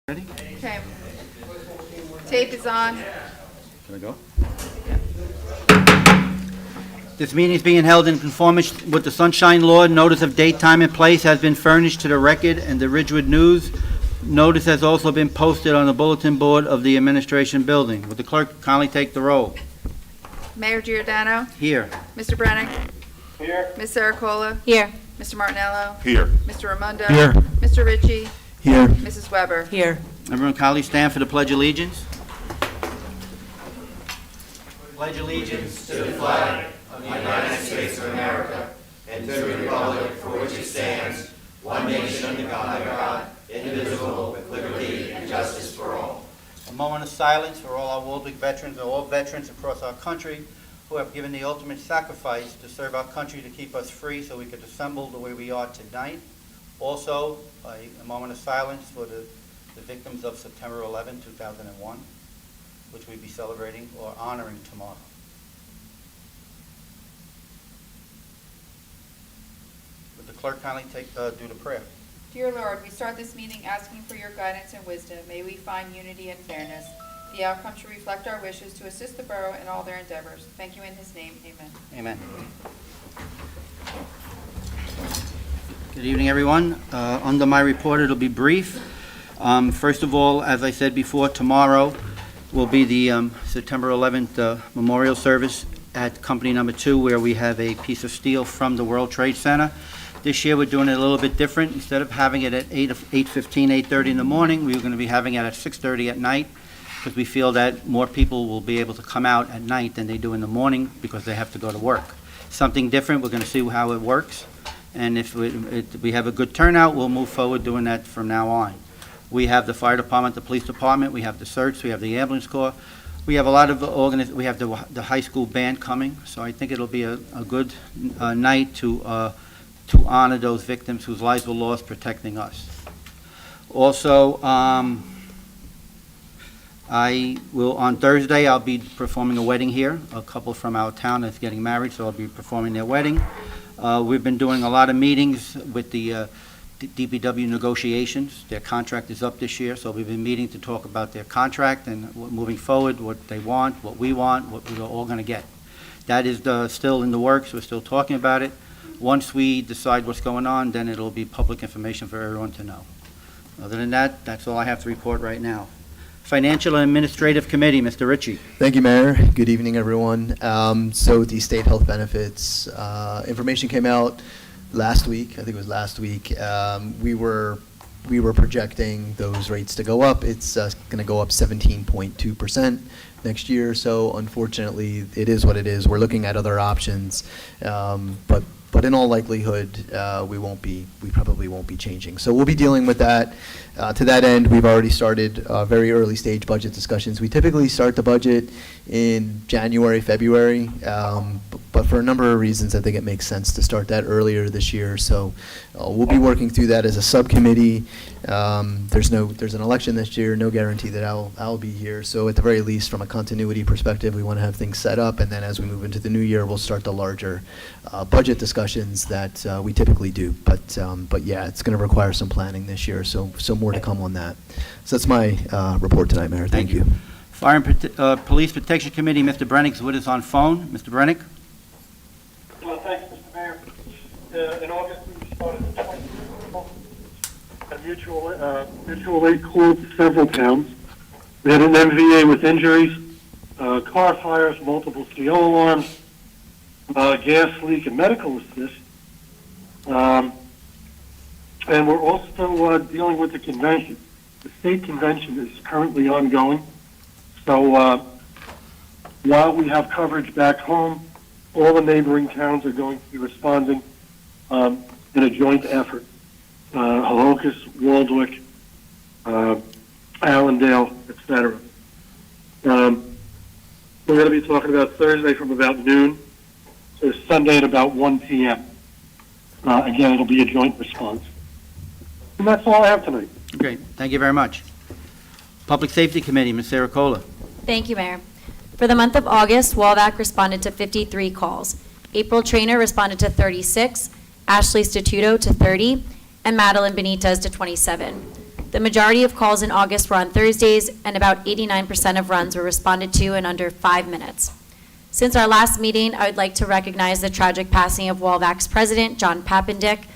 Ready? Okay. Tape is on. Can I go? This meeting is being held in conformance with the Sunshine Law. Notice of date, time, and place has been furnished to the Record and the Ridgewood News. Notice has also been posted on the bulletin board of the administration building. Would the clerk kindly take the roll? Mayor Giordano. Here. Mr. Brennick. Here. Ms. Saracola. Here. Mr. Martinello. Here. Mr. Raimondo. Here. Mr. Ritchie. Here. Mrs. Weber. Here. Everyone kindly stand for the Pledge of Allegiance. Pledge allegiance to the flag of the United States of America and to the republic for which it stands, one nation under God, indivisible, with liberty and justice for all. A moment of silence for all our Warwick veterans and all veterans across our country who have given the ultimate sacrifice to serve our country to keep us free so we could assemble the way we are tonight. Also, a moment of silence for the victims of September 11, 2001, which we'll be celebrating or honoring tomorrow. Would the clerk kindly do the prayer? Dear Lord, we start this meeting asking for your guidance and wisdom. May we find unity and fairness. The outcome should reflect our wishes to assist the borough in all their endeavors. Thank you in his name. Amen. Amen. Good evening, everyone. Under my report, it'll be brief. First of all, as I said before, tomorrow will be the September 11th memorial service at Company Number 2, where we have a piece of steel from the World Trade Center. This year, we're doing it a little bit different. Instead of having it at 8:15, 8:30 in the morning, we're going to be having it at 6:30 at night, because we feel that more people will be able to come out at night than they do in the morning because they have to go to work. Something different. We're going to see how it works. And if we have a good turnout, we'll move forward doing that from now on. We have the fire department, the police department, we have the search, we have the ambulance corps. We have a lot of we have the high school band coming, so I think it'll be a good night to honor those victims whose lives were lost protecting us. Also, on Thursday, I'll be performing a wedding here. A couple from our town is getting married, so I'll be performing their wedding. We've been doing a lot of meetings with the DPW negotiations. Their contract is up this year, so we've been meeting to talk about their contract and moving forward, what they want, what we want, what we're all going to get. That is still in the works. We're still talking about it. Once we decide what's going on, then it'll be public information for everyone to know. Other than that, that's all I have to report right now. Financial and Administrative Committee, Mr. Ritchie. Thank you, Mayor. Good evening, everyone. So the state health benefits information came out last week. I think it was last week. We were projecting those rates to go up. It's going to go up 17.2% next year. So unfortunately, it is what it is. We're looking at other options, but in all likelihood, we probably won't be changing. So we'll be dealing with that. To that end, we've already started very early stage budget discussions. We typically start the budget in January, February, but for a number of reasons, I think it makes sense to start that earlier this year. So we'll be working through that as a subcommittee. There's an election this year, no guarantee that I'll be here. So at the very least, from a continuity perspective, we want to have things set up, and then as we move into the new year, we'll start the larger budget discussions that we typically do. But yeah, it's going to require some planning this year. So more to come on that. So that's my report tonight, Mayor. Thank you. Fire and Police Protection Committee, Mr. Brennick is with us on phone. Mr. Brennick? Well, thanks, Mr. Mayor. In August, we started a mutual aid corps to several towns. We had an MVA with injuries, car fires, multiple CO alarms, gas leak, and medical assist. And we're also dealing with the convention. The state convention is currently ongoing. So while we have coverage back home, all the neighboring towns are going to be responding in a joint effort. Holocus, Waldwick, Allendale, etc. We're going to be talking about Thursday from about noon to Sunday at about 1 p.m. Again, it'll be a joint response. And that's all I have tonight. Great. Thank you very much. Public Safety Committee, Ms. Saracola. Thank you, Mayor. For the month of August, Walvac responded to 53 calls. April Trainer responded to 36, Ashley Statuto to 30, and Madeline Benitez to 27. The majority of calls in August were on Thursdays, and about 89% of runs were responded to in under 5 minutes. Since our last meeting, I would like to recognize the tragic passing of Walvac's president, John Papendick.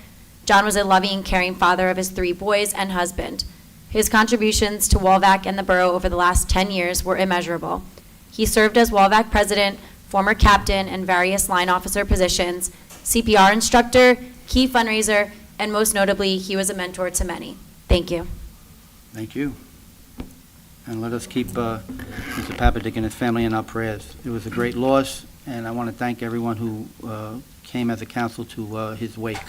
John was a loving and caring father of his 3 boys and husband. His contributions to Walvac and the borough over the last 10 years were immeasurable. He served as Walvac president, former captain, and various line officer positions, CPR instructor, key fundraiser, and most notably, he was a mentor to many. Thank you. Thank you. And let us keep Mr. Papendick and his family in our prayers. It was a great loss, and I want to thank everyone who came as a council to his wake.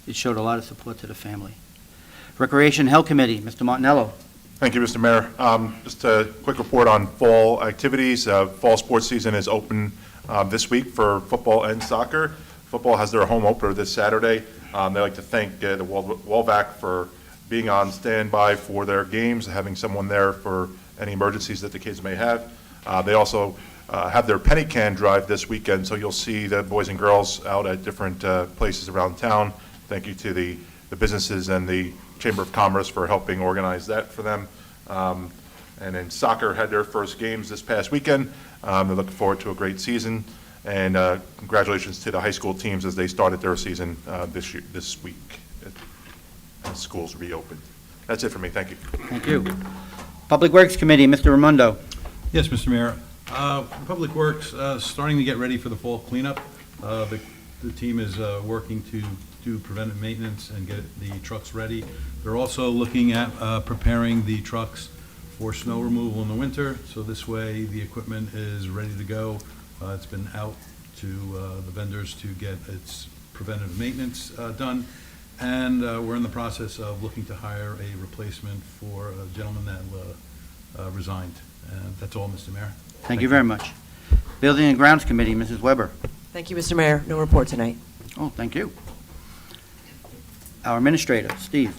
It showed a lot of support to the family. Recreation Health Committee, Mr. Martinello. Thank you, Mr. Mayor. Just a quick report on fall activities. Fall sports season is open this week for football and soccer. Football has their home opener this Saturday. They'd like to thank the Walvac for being on standby for their games, having someone there for any emergencies that the kids may have. They also have their penny can drive this weekend, so you'll see the boys and girls out at different places around town. Thank you to the businesses and the Chamber of Commerce for helping organize that for them. And then soccer had their first games this past weekend. They're looking forward to a great season. And congratulations to the high school teams as they started their season this week. As schools reopened. That's it for me. Thank you. Thank you. Public Works Committee, Mr. Raimondo. Yes, Mr. Mayor. Public Works, starting to get ready for the fall cleanup. The team is working to do preventive maintenance and get the trucks ready. They're also looking at preparing the trucks for snow removal in the winter, so this way the equipment is ready to go. It's been out to the vendors to get its preventive maintenance done. And we're in the process of looking to hire a replacement for a gentleman that resigned. That's all, Mr. Mayor. Thank you very much. Building and Grounds Committee, Mrs. Weber. Thank you, Mr. Mayor. No report tonight. Oh, thank you. Our Administrator, Steve.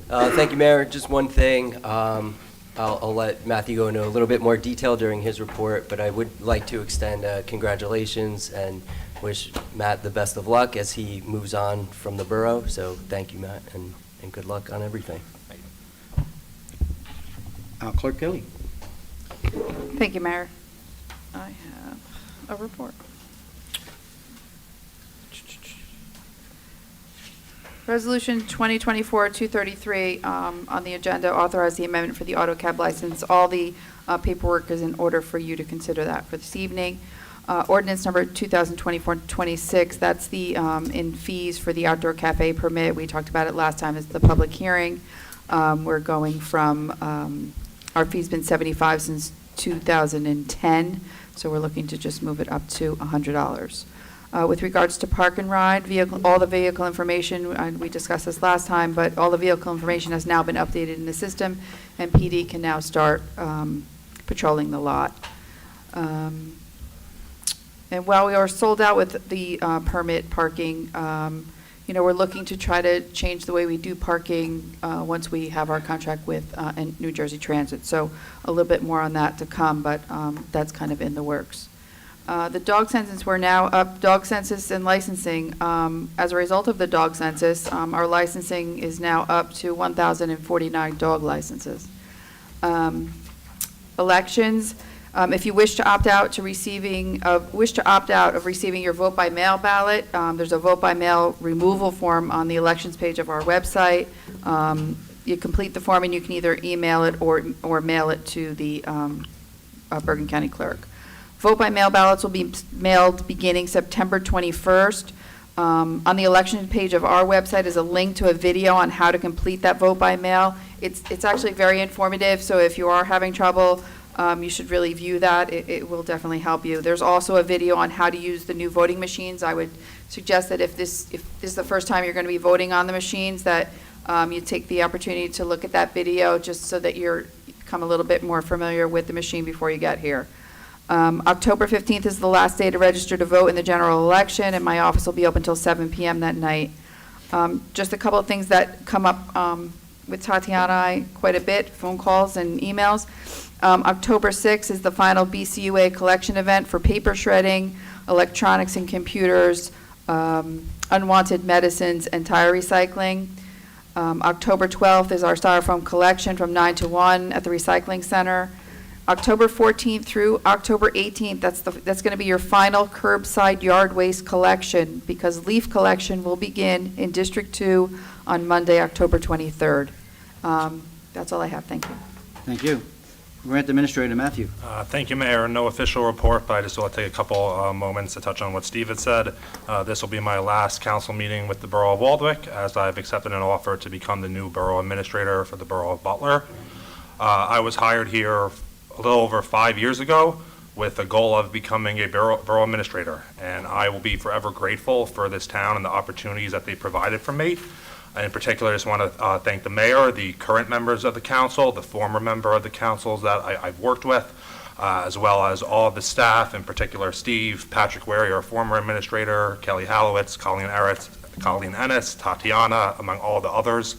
Thank you, Mayor. Just one thing. I'll let Matthew go into a little bit more detail during his report, but I would like to extend congratulations and wish Matt the best of luck as he moves on from the borough. So thank you, Matt, and good luck on everything. Clerk Kelly. Thank you, Mayor. I have a report. Resolution 2024-233 on the agenda authorized the amendment for the auto cab license. All the paperwork is in order for you to consider that for this evening. Ordinance number 2024-26, that's the in fees for the outdoor cafe permit. We talked about it last time. It's the public hearing. We're going from, our fee's been $75 since 2010, so we're looking to just move it up to $100. With regards to park and ride, all the vehicle information, we discussed this last time, but all the vehicle information has now been updated in the system, and PD can now start patrolling the lot. And while we are sold out with the permit parking, we're looking to try to change the way we do parking once we have our contract with New Jersey Transit. So a little bit more on that to come, but that's kind of in the works. The dog census, we're now up, dog census and licensing. As a result of the dog census, our licensing is now up to 1,049 dog licenses. Elections, if you wish to opt out of receiving your vote by mail ballot, there's a vote by mail removal form on the elections page of our website. You complete the form and you can either email it or mail it to the Bergen County Clerk. Vote by mail ballots will be mailed beginning September 21st. On the election page of our website is a link to a video on how to complete that vote by mail. It's actually very informative, so if you are having trouble, you should really view that. It will definitely help you. There's also a video on how to use the new voting machines. I would suggest that if this is the first time you're going to be voting on the machines, that you take the opportunity to look at that video just so that you become a little bit more familiar with the machine before you get here. October 15th is the last day to register to vote in the general election, and my office will be open until 7 p.m. that night. Just a couple of things that come up with Tatiana and I quite a bit, phone calls and emails. October 6th is the final BCUA collection event for paper shredding, electronics and computers, unwanted medicines, and tire recycling. October 12th is our styrofoam collection from 9 to 1 at the recycling center. October 14th through October 18th, that's going to be your final curbside yard waste collection, because leaf collection will begin in District 2 on Monday, October 23rd. That's all I have. Thank you. Thank you. Grant Administrator Matthew. Thank you, Mayor. No official report, but I just want to take a couple moments to touch on what Steve had said. This will be my last council meeting with the Borough of Waldwick, as I've accepted an offer to become the new Borough Administrator for the Borough of Butler. I was hired here a little over 5 years ago with the goal of becoming a Borough Administrator, and I will be forever grateful for this town and the opportunities that they provided for me. In particular, I just want to thank the mayor, the current members of the council, the former member of the councils that I've worked with, as well as all of the staff, in particular Steve, Patrick Wary, our former administrator, Kelly Hallowitz, Colleen Ennis, Tatiana, among all the others.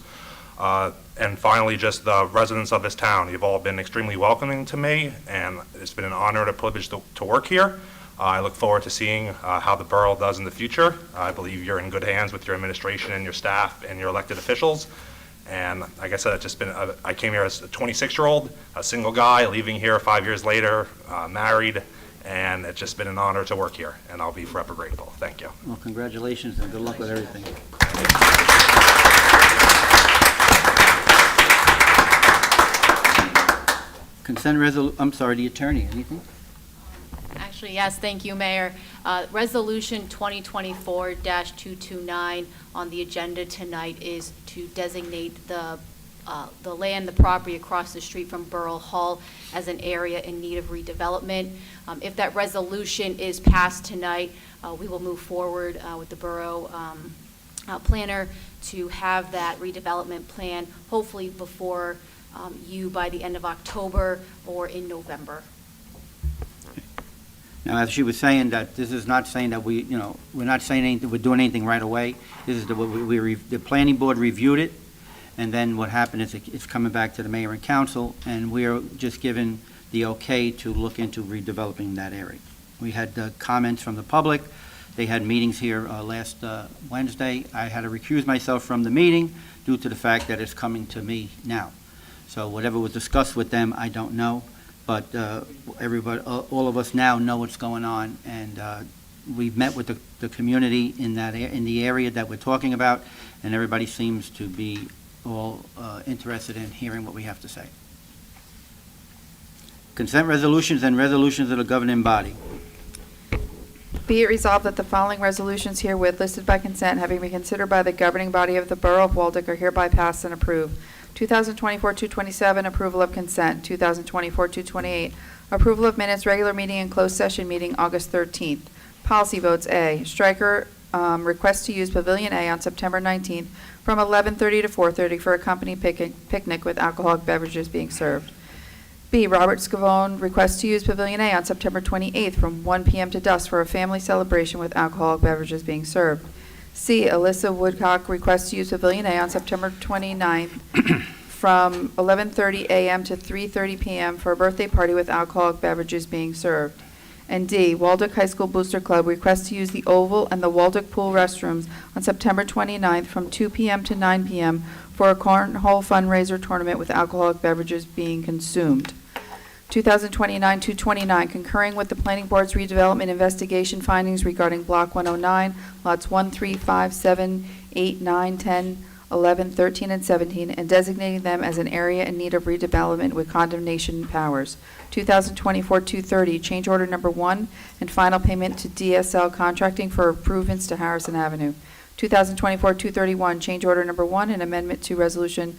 And finally, just the residents of this town. You've all been extremely welcoming to me, and it's been an honor and a privilege to work here. I look forward to seeing how the borough does in the future. I believe you're in good hands with your administration and your staff and your elected officials. And like I said, it's just been, I came here as a 26-year-old, a single guy, leaving here 5 years later, married, and it's just been an honor to work here, and I'll be forever grateful. Thank you. Well, congratulations and good luck with everything. I'm sorry, the attorney, anything? Actually, yes, thank you, Mayor. Resolution 2024-229 on the agenda tonight is to designate the land, the property across the street from Borough Hall as an area in need of redevelopment. If that resolution is passed tonight, we will move forward with the borough planner to have that redevelopment plan, hopefully before you by the end of October or in November. Now, as she was saying, that this is not saying that we're not saying anything, we're doing anything right away. This is the planning board reviewed it, and then what happened is it's coming back to the mayor and council, and we're just given the okay to look into redeveloping that area. We had comments from the public. They had meetings here last Wednesday. I had to recuse myself from the meeting due to the fact that it's coming to me now. So whatever was discussed with them, I don't know. But everybody, all of us now know what's going on, and we've met with the community in the area that we're talking about, and everybody seems to be all interested in hearing what we have to say. Consent resolutions and resolutions of the governing body. Be it resolved that the following resolutions herewith listed by consent, having been considered by the governing body of the Borough of Waldeck, are hereby passed and approved. 2024-227, approval of consent. 2024-228, approval of minutes, regular meeting and closed session meeting, August 13th. Policy votes. A, Stryker requests to use Pavilion A on September 19th from 11:30 to 4:30 for a company picnic with alcoholic beverages being served. B, Robert Scavone requests to use Pavilion A on September 28th from 1 p.m. to dusk for a family celebration with alcoholic beverages being served. C, Alyssa Woodcock requests to use Pavilion A on September 29th from 11:30 a.m. to 3:30 p.m. for a birthday party with alcoholic beverages being served. And D, Waldeck High School Booster Club requests to use the Oval and the Waldeck Pool restrooms on September 29th from 2 p.m. to 9 p.m. for a cornhole fundraiser tournament with alcoholic beverages being consumed. 2029-229, concurring with the Planning Board's redevelopment investigation findings regarding Block 109, lots 1, 3, 5, 7, 8, 9, 10, 11, 13, and 17, and designating them as an area in need of redevelopment with condemnation powers. 2024-230, change order number 1 and final payment to DSL Contracting for improvements to Harrison Avenue. 2024-231, change order number 1 and amendment to resolution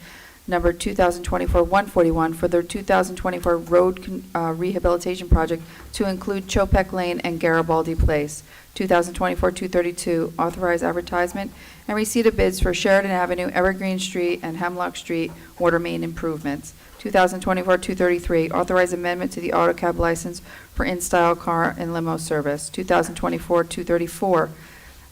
number 2024-141 for their 2024 road rehabilitation project to include Chopek Lane and Garibaldi Place. 2024-232, authorize advertisement and receipt of bids for Sheridan Avenue, Evergreen Street, and Hemlock Street water main improvements. 2024-233, authorize amendment to the AutoCab license for in-style car and limo service. 2024-234,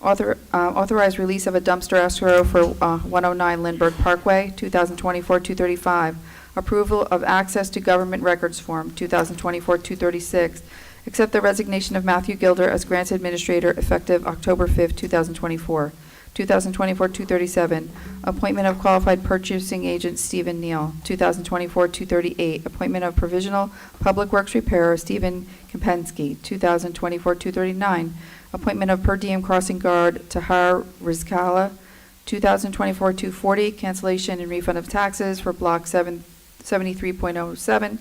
authorize release of a dumpster escrow for 109 Lindbergh Parkway. 2024-235, approval of access to government records form. 2024-236, accept the resignation of Matthew Gilder as grants administrator effective October 5th, 2024. 2024-237, appointment of qualified purchasing agent Stephen Neal. 2024-238, appointment of provisional public works repairer Stephen Kempensky. 2024-239, appointment of per diem crossing guard Tahar Rizkala. 2024-240, cancellation and refund of taxes for Block 73.07,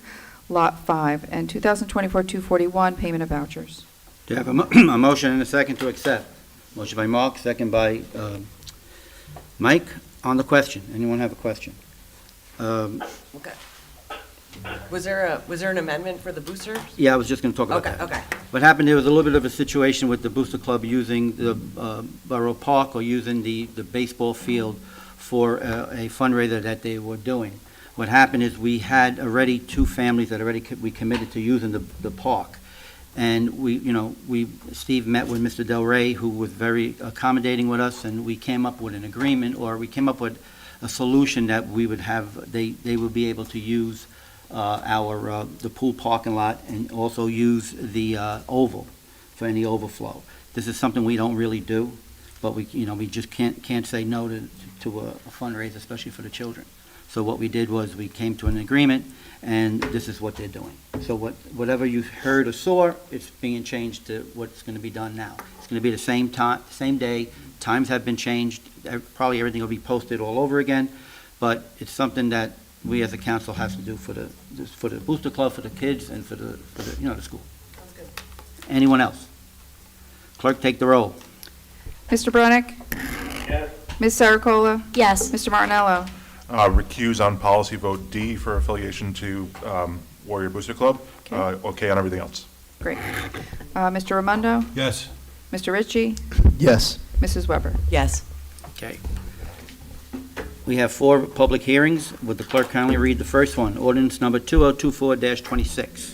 Lot 5. And 2024-241, payment of vouchers. Do you have a a motion and a second to accept? Motion by Mark, second by Mike. On the question, anyone have a question? Okay. Was there an amendment for the boosters? Yeah, I was just going to talk about Okay, that. okay. What happened, there was a little bit of a situation with the Booster Club using the Borough Park or using the baseball field for a fundraiser that they were doing. What happened is we had already two families that we committed to using the park. And Steve met with Mr. Del Rey, who was very accommodating with us, and we came up with an agreement, or we came up with a solution that we would have, they would be able to use the pool parking lot and also use the oval for any overflow. This is something we don't really do, but we just can't say no to a fundraiser, especially for the children. So what we did was we came to an agreement, and this is what they're doing. So whatever you heard or saw, it's being changed to what's going to be done now. It's going to be the same time, same day. Times have been changed. Probably everything will be posted all over again, but it's something that we as a council have to do for the Booster Club, for the kids, and for the school. Sounds good. Anyone else? Clerk, take the roll. Mr. Brunick? Yes. Ms. Saracola? Yes. Mr. Martinello? Recuse on policy vote D for affiliation to Warrior Booster Club. Okay. Okay on everything else. Great. Mr. Raimondo? Yes. Mr. Ritchie? Yes. Mrs. Weber? Yes. Okay. We have 4 public hearings. Would the clerk kindly read the first one? Ordinance number 2024-26.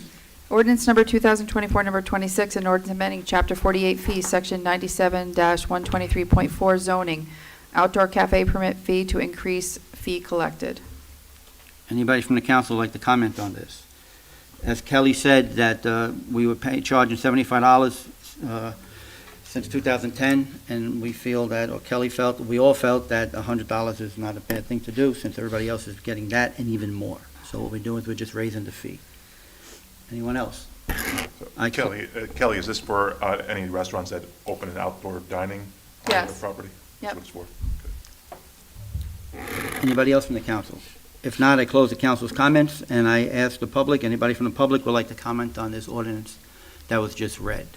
Ordinance number 2024, number 26, an ordinance amending Chapter 48 fees, Section 97-123.4 zoning, outdoor cafe permit fee to increase fee collected. Anybody from the council would like to comment on this? As Kelly said, that we were charging $75 since 2010, and we feel that, or Kelly felt, we all felt that $100 is not a bad thing to do, since everybody else is getting that and even more. So what we're doing is we're just raising the fee. Anyone else? Kelly, is this for any restaurants that open an outdoor dining on Yes. the property? Yep. That's what it's for. Anybody else from the council? If not, I close the council's comments, and I ask the public, anybody from the public would like to comment on this ordinance that was just read?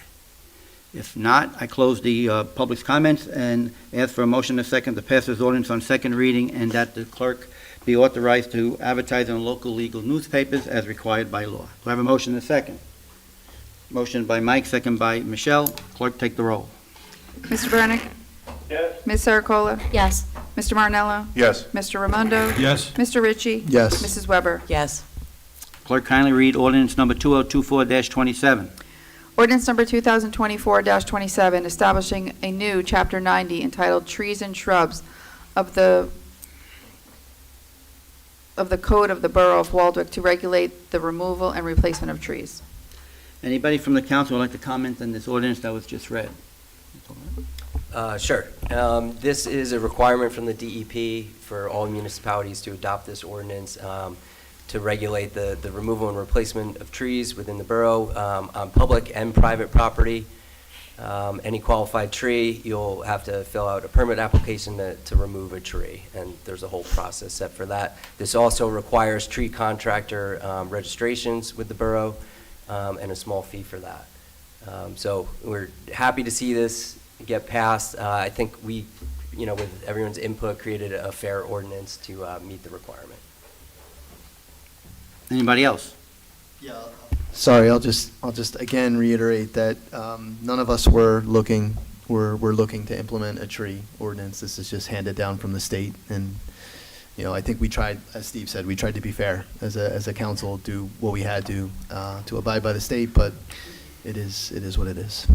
If not, I close the public's comments and ask for a motion and a second to pass this ordinance on second reading, and that the clerk be authorized to advertise in local legal newspapers as required by law. Do I have a motion and a second? Motion by Mike, second by Michelle. Clerk, take the roll. Mr. Brunick? Yes. Ms. Saracola? Yes. Mr. Martinello? Yes. Mr. Raimondo? Yes. Mr. Ritchie? Yes. Mrs. Weber? Yes. Clerk, kindly read ordinance number 2024-27. Ordinance number 2024-27, establishing a new Chapter 90 entitled Trees and Shrubs of the Code of the Borough of Waldwick to regulate the removal and replacement of trees. Anybody from the council would like to comment on this ordinance that was just read? Sure. This is a requirement from the DEP for all municipalities to adopt this ordinance to regulate the removal and replacement of trees within the borough on public and private property. Any qualified tree, you'll have to fill out a permit application to remove a tree, and there's a whole process set for that. This also requires tree contractor registrations with the borough and a small fee for that. So we're happy to see this get passed. I think we, with everyone's input, created a fair ordinance to meet the requirement. Anybody else? Sorry, I'll just again reiterate that none of us were looking to implement a tree ordinance. This is just handed down from the state, and I think we tried, as Steve said, we tried to be fair as a council, do what we had to abide by the state, but it is what it is.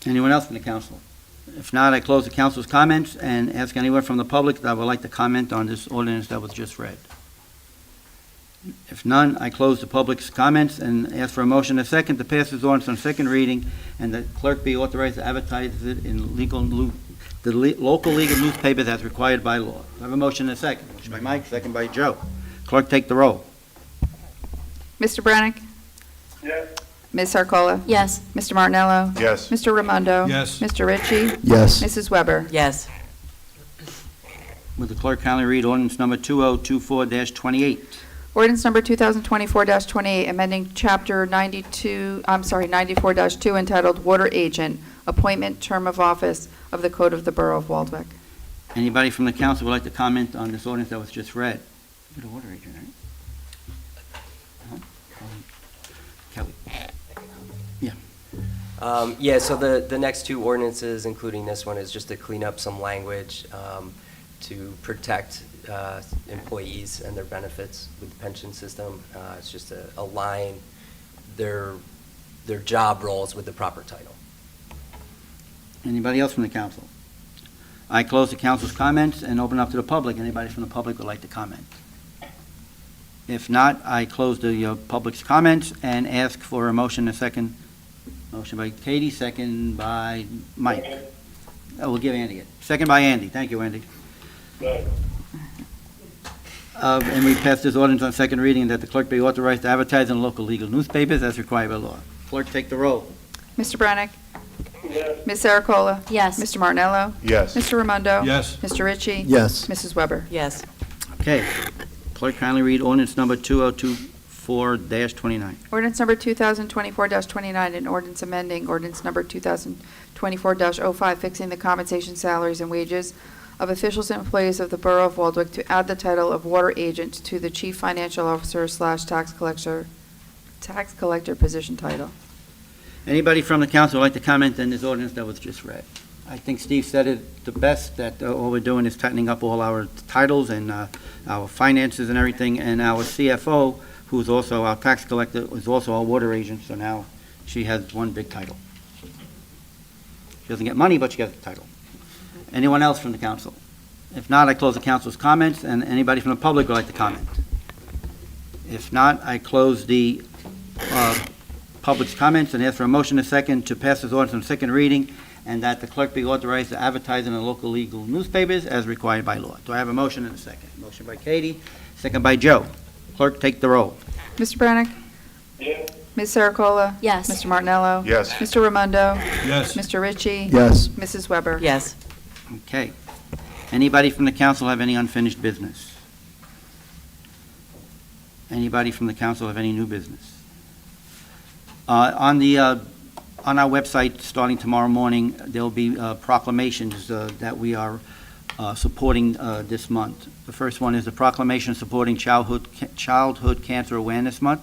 Anyone else from the council? If not, I close the council's comments and ask anyone from the public that would like to comment on this ordinance that was just read. If none, I close the public's comments and ask for a motion and a second to pass this ordinance on second reading, and the clerk be authorized to advertise it in the local legal newspapers as required by law. Do I have a motion and a second? Motion by Mike, second by Joe. Clerk, take the roll. Mr. Brannick? Yes. Ms. Sarcola? Yes. Mr. Martinello? Yes. Mr. Raimondo? Yes. Mr. Ritchie? Yes. Mrs. Weber? Yes. Would the clerk kindly read ordinance number 2024-28? Ordinance number 2024-28, amending Chapter 94-2 entitled Water Agent, Appointment, Term of Office of the Code of the Borough of Waldwick. Anybody from the council would like to comment on this ordinance that was just read? You're the water agent, right? Huh? Kelly? Yeah, so the next two ordinances, including this one, is just to clean up some language to protect employees and their benefits with the pension system. It's just to align their job roles with the proper title. Anybody else from the council? I close the council's comments and open up to the public. Anybody from the public would like to comment? If not, I close the public's comments and ask for a motion and a second. Motion by Katie, second by Mike. We'll give Andy it. Second by Andy. Thank you, Andy. And we pass this ordinance on second reading that the clerk be authorized to advertise in local legal newspapers as required by law. Clerk, take the roll. Mr. Brannick? Yes. Ms. Sarcola? Yes. Mr. Martinello? Yes. Mr. Raimondo? Yes. Mr. Ritchie? Yes. Mrs. Weber? Yes. Okay. Clerk, kindly read ordinance number 2024-29. Ordinance number 2024-29, an ordinance amending ordinance number 2024-05, fixing the compensation, salaries, and wages of officials and employees of the Borough of Waldwick to add the title of Water Agent to the Chief Financial Officer / Tax Collector position title. Anybody from the council would like to comment on this ordinance that was just read? I think Steve said it the best, that all we're doing is tightening up all our titles and our finances and everything, and our CFO, who's also our tax collector, is also our water agent, so now she has one big title. She doesn't get money, but she gets the title. Anyone else from the council? If not, I close the council's comments, and anybody from the public would like to comment? If not, I close the public's comments and ask for a motion and a second to pass this ordinance on second reading, and that the clerk be authorized to advertise in the local legal newspapers as required by law. Do I have a motion and a second? Motion by Katie, second by Joe. Clerk, take the roll. Mr. Brannick? Yes. Ms. Sarcola? Yes. Mr. Martinello? Yes. Mr. Raimondo? Yes. Mr. Ritchie? Yes. Mrs. Weber? Yes. Okay. Anybody from the council have any unfinished business? Anybody from the council have any new business? On our website, starting tomorrow morning, there'll be proclamations that we are supporting this month. The first one is the proclamation supporting Childhood Cancer Awareness Month,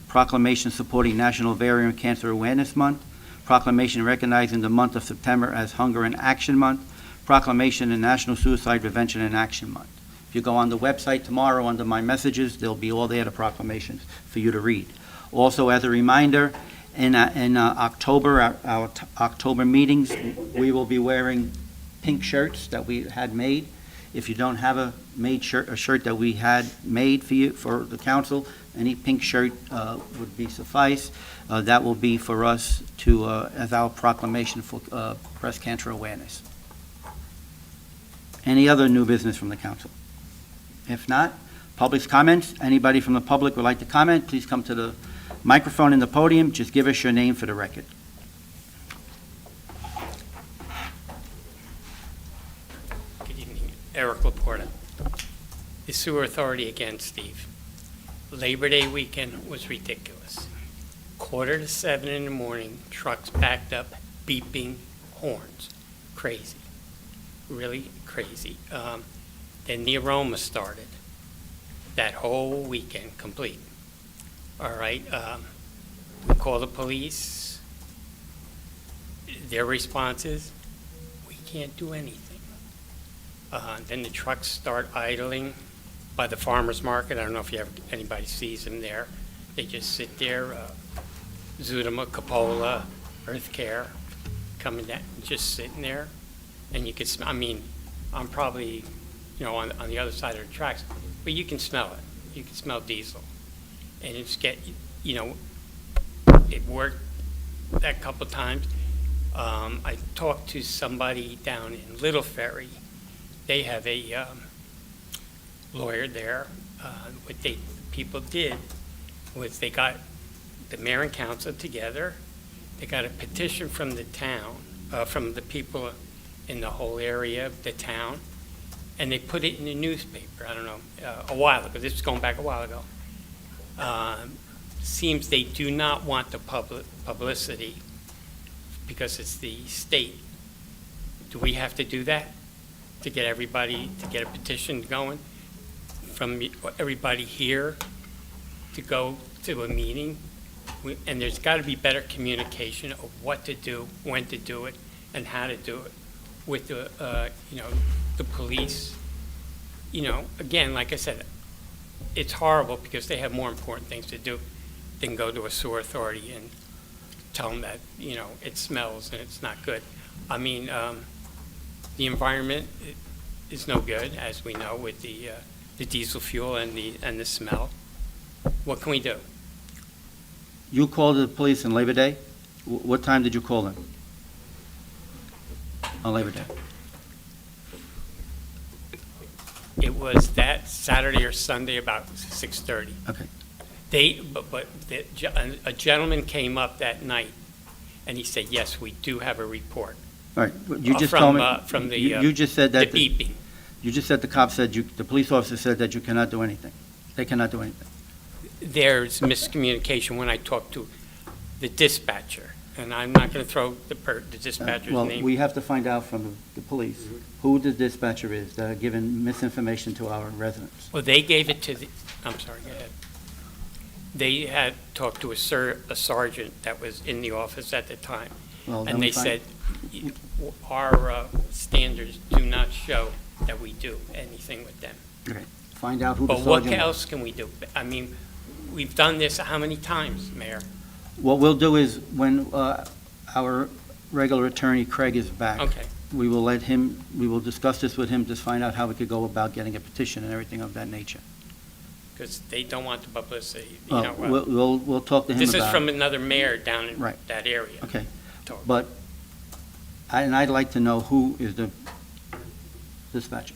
proclamation supporting National Ovarian Cancer Awareness Month, proclamation recognizing the month of September as Hunger and Action Month, proclamation and National Suicide Prevention and Action Month. If you go on the website tomorrow under my messages, there'll be all there, the proclamations for you to read. Also, as a reminder, in October, our October meetings, we will be wearing pink shirts that we had made. If you don't have a shirt that we had made for you, for the council, any pink shirt would be suffice. That will be for us to, as our proclamation for breast cancer awareness. Any other new business from the council? If not, public's comments. Anybody from the public would like to comment, please come to the microphone in the podium. Just give us your name for the record. Good evening, Eric Laporta. The Sewer Authority again, Steve. Labor Day weekend was ridiculous. 6:45 in the morning, trucks backed up, beeping horns. Crazy. Really crazy. Then the aroma started. That whole weekend complete. All right, we call the police. Their response is, we can't do anything. Then the trucks start idling by the farmer's market. I don't know if anybody sees them there. They just sit there, Zudema, Capola, Earth Care, coming down, just sitting there. And you can smell, I mean, I'm probably, on the other side of the tracks, but you can smell it. You can smell diesel. And it worked that couple times. I talked to somebody down in Little Ferry. They have a lawyer there. What people did was they got the mayor and council together. They got a petition from the town, from the people in the whole area of the town, and they put it in the newspaper, I don't know, a while ago. This is going back a while ago. Seems they do not want the publicity because it's the state. Do we have to do that to get everybody, to get a petition going from everybody here to go to a meeting? And there's got to be better communication of what to do, when to do it, and how to do it with the, the police. Again, like I said, it's horrible because they have more important things to do than go to a sewer authority and tell them that, it smells and it's not good. I mean, the environment is no good, as we know, with the diesel fuel and the smell. What can we do? You called the police on Labor Day? What time did you call them? On Labor Day? It was that Saturday or Sunday about 6:30. Okay. A gentleman came up that night, and he said, "Yes, we do have a report." All right, but you just told me. From the You just said that. the beeping. You just said the cop said the police officer said that you cannot do anything. They cannot do anything. There's miscommunication when I talked to the dispatcher, and I'm not going to throw the dispatcher's Well, name. we have to find out from the police who the dispatcher is that are giving misinformation to our residents. Well, they gave it to the, I'm sorry, go ahead. They had talked to a sergeant that was in the office at the time, Well, then and we they find- said, our standards do not show that we do anything with them. Okay. Find out who the But what sergeant was. else can we do? I mean, we've done this how many times, Mayor? What we'll do is, when our regular attorney, Craig, is back, Okay. we will discuss this with him to find out how we could go about getting a petition and everything of that nature. Because they don't want the publicity, We'll talk to him about it. This is from another mayor down in Right. that area. Okay, Talk. but, I'd like to know who is the dispatcher,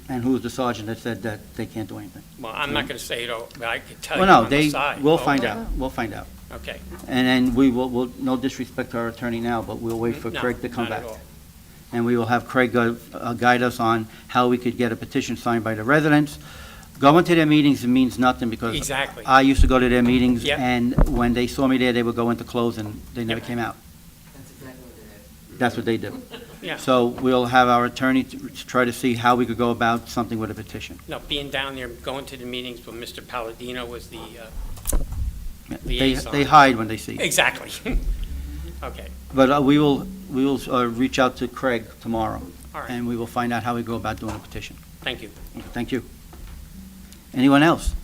and who is the sergeant that said that they can't do anything. Well, I'm not going to say it all, but I could tell you Well, no, on the side. we'll Oh, find okay. out, we'll find out. Okay. And then we'll, no disrespect to our attorney now, but we'll wait for No, Craig to come not at back. all. And we will have Craig guide us on how we could get a petition signed by the residents. Going to their meetings means nothing, because Exactly. I used to go to their meetings, Yep. and when they saw me there, they would go into close, and they never Yep. came out. That's what they do. Yeah. So we'll have our attorney to try to see how we could go about something with a petition. No, being down there, going to the meetings when Mr. Palladino was the, Yeah, Liaison. They hide when they see. exactly. Okay, But we will reach out to Craig tomorrow, all right. and we will find out how we go about doing a petition. Thank you. Thank you. Anyone else?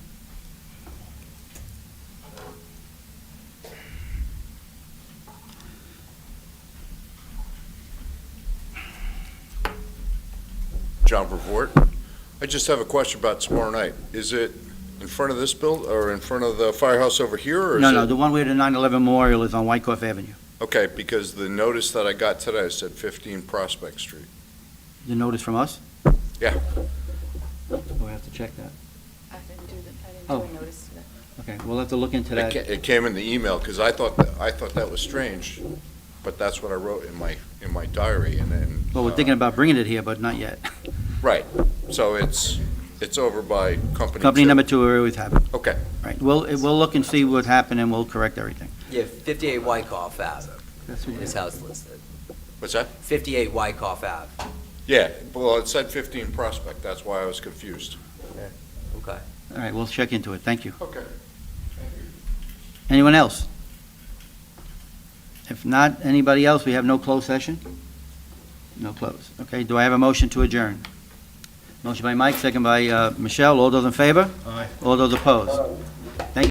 John Brevoort. I just have a question about tomorrow night. Is it in front of this build, or in front of the firehouse over here, or is it? No, the one where the 9/11 memorial is on Wyckoff Avenue. Okay, because the notice that I got today said 15 Prospect Street. The notice from us? Yeah. We'll have to check that. I didn't do Oh. a notice to that. Okay, we'll have to look into that. It came in the email, because I thought that was strange, but that's what I wrote in my diary, and then. Well, we're thinking about bringing it here, but not yet. Right, so it's over by Company 2. Company number 2, we always have it. Okay. Right, we'll look and see what happened, and we'll correct everything. Yeah, 58 Wyckoff Ave, That's what his house listed. What's that? 58 Wyckoff Ave. Yeah, well, it said 15 Prospect, that's why I was confused. Okay. All right, we'll check into it. Thank you. Okay. Anyone else? If not, anybody else, we have no closed session? No close. Okay, do I have a motion to adjourn? Motion by Mike, second by Michelle. All those in favor? Aye. All those opposed? Thank you.